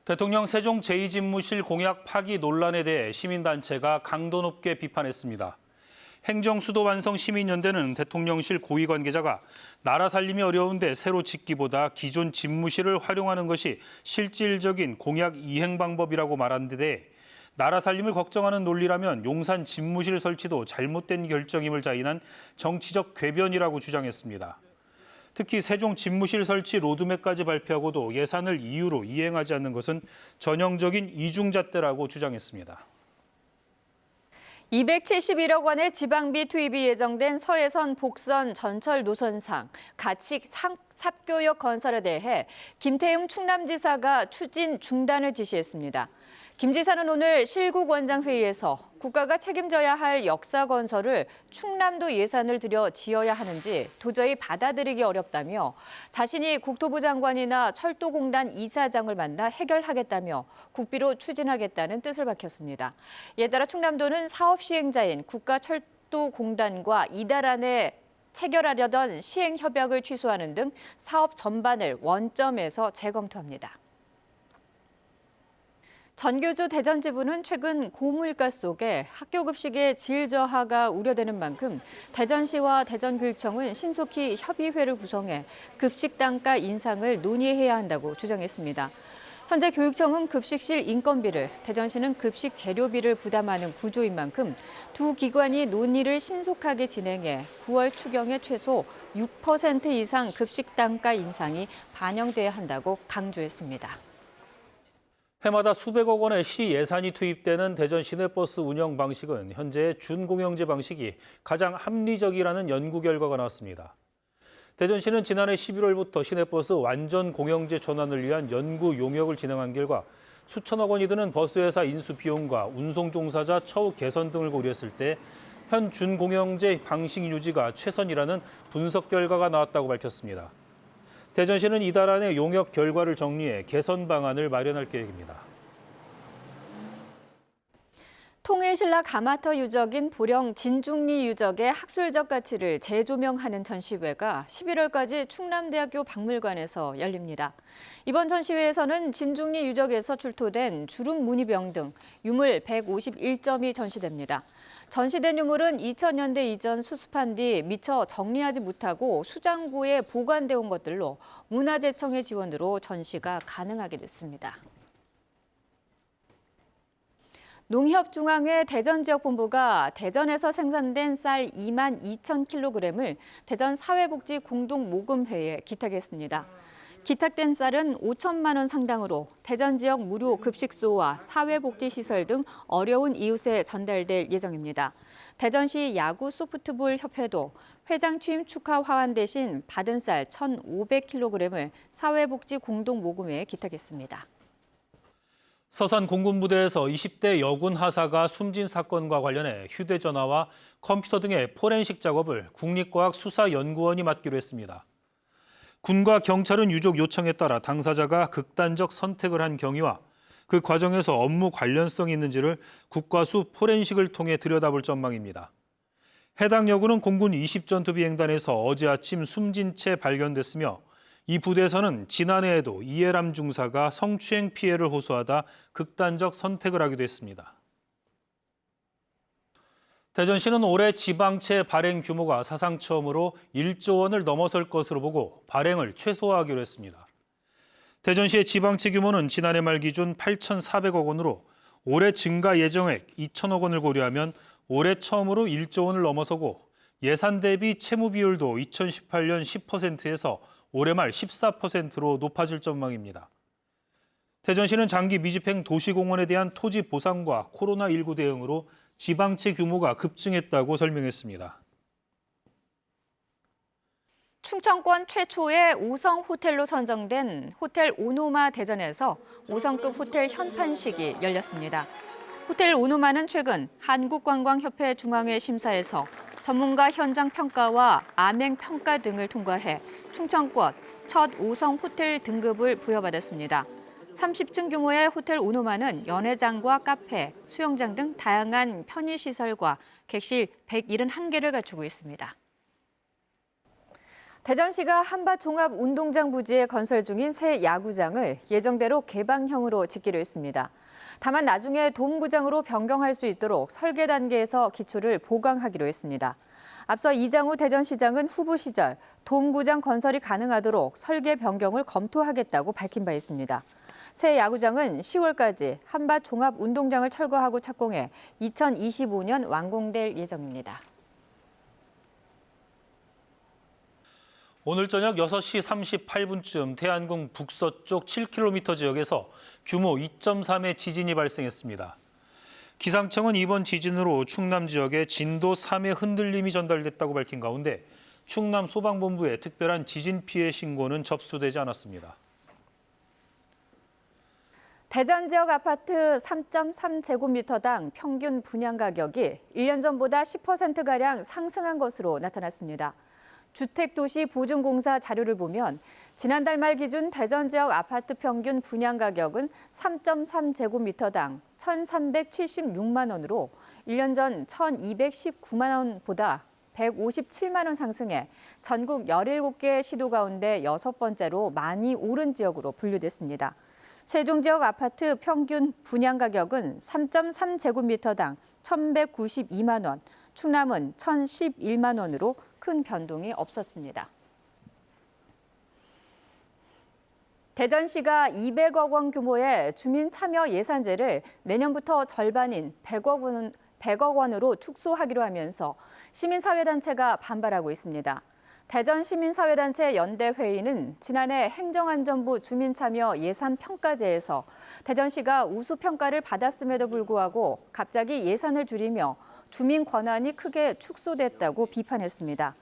대통령 세종 제2집무실 공약 파기 논란에 대해 시민단체가 강도 높게 비판했습니다. 행정수도 완성 시민연대는 대통령실 고위 관계자가 나라 살림이 어려운데 새로 짓기보다 기존 집무실을 활용하는 것이 실질적인 공약 이행 방법이라고 말한 데 대해 나라 살림을 걱정하는 논리라면 용산 집무실 설치도 잘못된 결정임을 자인한 정치적 궤변이라고 주장했습니다. 특히 세종 집무실 설치 로드맵까지 발표하고도 예산을 이유로 이행하지 않는 것은 전형적인 이중잣대라고 주장했습니다. 271억 원의 지방비 투입이 예정된 서해선 복선 전철 노선상 가칙 삽교역 건설에 대해 김태흠 충남지사가 추진 중단을 지시했습니다. 김 지사는 오늘 실국원장회의에서 국가가 책임져야 할 역사 건설을 충남도 예산을 들여 지어야 하는지 도저히 받아들이기 어렵다며 자신이 국토부 장관이나 철도공단 이사장을 만나 해결하겠다며 국비로 추진하겠다는 뜻을 밝혔습니다. 이에 따라 충남도는 사업 시행자인 국가철도공단과 이달 안에 체결하려던 시행 협약을 취소하는 등 사업 전반을 원점에서 재검토합니다. 전교조 대전지부는 최근 고물가 속에 학교 급식의 질 저하가 우려되는 만큼 대전시와 대전교육청은 신속히 협의회를 구성해 급식 단가 인상을 논의해야 한다고 주장했습니다. 현재 교육청은 급식실 인건비를, 대전시는 급식 재료비를 부담하는 구조인 만큼 두 기관이 논의를 신속하게 진행해 9월 추경에 최소 6% 이상 급식 단가 인상이 반영돼야 한다고 강조했습니다. 해마다 수백억 원의 시 예산이 투입되는 대전 시내버스 운영 방식은 현재 준공영제 방식이 가장 합리적이라는 연구 결과가 나왔습니다. 대전시는 지난해 11월부터 시내버스 완전 공영제 전환을 위한 연구 용역을 진행한 결과 수천억 원이 드는 버스회사 인수 비용과 운송 종사자 처우 개선 등을 고려했을 때 현 준공영제 방식 유지가 최선이라는 분석 결과가 나왔다고 밝혔습니다. 대전시는 이달 안에 용역 결과를 정리해 개선 방안을 마련할 계획입니다. 통일신라 가마터 유적인 보령 진중리 유적의 학술적 가치를 재조명하는 전시회가 11월까지 충남대학교 박물관에서 열립니다. 이번 전시회에서는 진중리 유적에서 출토된 주름 무늬병 등 유물 151점이 전시됩니다. 전시된 유물은 2000년대 이전 수습한 뒤 미처 정리하지 못하고 수장고에 보관돼 온 것들로 문화재청의 지원으로 전시가 가능하게 됐습니다. 농협중앙회 대전지역본부가 대전에서 생산된 쌀 2만 2천 킬로그램을 대전 사회복지공동모금회에 기탁했습니다. 기탁된 쌀은 5천만 원 상당으로 대전 지역 무료 급식소와 사회복지시설 등 어려운 이웃에 전달될 예정입니다. 대전시 야구 소프트볼 협회도 회장 취임 축하 화환 대신 받은 쌀 1,500kg을 사회복지 공동모금회에 기탁했습니다. 서산 공군부대에서 20대 여군 하사가 숨진 사건과 관련해 휴대전화와 컴퓨터 등의 포렌식 작업을 국립과학수사연구원이 맡기로 했습니다. 군과 경찰은 유족 요청에 따라 당사자가 극단적 선택을 한 경위와 그 과정에서 업무 관련성이 있는지를 국과수 포렌식을 통해 들여다볼 전망입니다. 해당 여군은 공군 20전투 비행단에서 어제 아침 숨진 채 발견됐으며 이 부대에서는 지난해에도 이해람 중사가 성추행 피해를 호소하다 극단적 선택을 하기도 했습니다. 대전시는 올해 지방채 발행 규모가 사상 처음으로 1조 원을 넘어설 것으로 보고 발행을 최소화하기로 했습니다. 대전시의 지방채 규모는 지난해 말 기준 8,400억 원으로 올해 증가 예정액 2천억 원을 고려하면 올해 처음으로 1조 원을 넘어서고 예산 대비 채무 비율도 2018년 10%에서 올해 말 14%로 높아질 전망입니다. 대전시는 장기 미집행 도시공원에 대한 토지 보상과 코로나19 대응으로 지방채 규모가 급증했다고 설명했습니다. 충청권 최초의 5성 호텔로 선정된 호텔 오노마 대전에서 5성급 호텔 현판식이 열렸습니다. 호텔 오노마는 최근 한국관광협회 중앙회 심사에서 전문가 현장 평가와 암행 평가 등을 통과해 충청권 첫 5성 호텔 등급을 부여받았습니다. 30층 규모의 호텔 오노마는 연회장과 카페, 수영장 등 다양한 편의시설과 객실 171개를 갖추고 있습니다. 대전시가 한밭종합운동장 부지에 건설 중인 새 야구장을 예정대로 개방형으로 짓기로 했습니다. 다만 나중에 돔구장으로 변경할 수 있도록 설계 단계에서 기초를 보강하기로 했습니다. 앞서 이장우 대전시장은 후보 시절 돔구장 건설이 가능하도록 설계 변경을 검토하겠다고 밝힌 바 있습니다. 새 야구장은 10월까지 한밭종합운동장을 철거하고 착공해 2025년 완공될 예정입니다. 오늘 저녁 6시 38분쯤 태안궁 북서쪽 7km 지역에서 규모 2.3의 지진이 발생했습니다. 기상청은 이번 지진으로 충남 지역에 진도 3의 흔들림이 전달됐다고 밝힌 가운데 충남 소방본부에 특별한 지진 피해 신고는 접수되지 않았습니다. 대전 지역 아파트 3.3제곱미터당 평균 분양 가격이 1년 전보다 10%가량 상승한 것으로 나타났습니다. 주택도시보증공사 자료를 보면 지난달 말 기준 대전 지역 아파트 평균 분양 가격은 3.3제곱미터당 1,376만 원으로 1년 전 1,219만 원보다 157만 원 상승해 전국 17개 시도 가운데 6번째로 많이 오른 지역으로 분류됐습니다. 세종 지역 아파트 평균 분양 가격은 3.3제곱미터당 1,192만 원, 충남은 1,011만 원으로 큰 변동이 없었습니다. 대전시가 200억 원 규모의 주민 참여 예산제를 내년부터 절반인 100억 원으로 축소하기로 하면서 시민사회단체가 반발하고 있습니다. 대전시민사회단체 연대회의는 지난해 행정안전부 주민참여 예산평가제에서 대전시가 우수평가를 받았음에도 불구하고 갑자기 예산을 줄이며 주민 권한이 크게 축소됐다고 비판했습니다.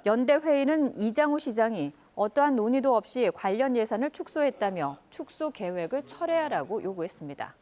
연대회의는 이장우 시장이 어떠한 논의도 없이 관련 예산을 축소했다며 축소 계획을 철회하라고 요구했습니다.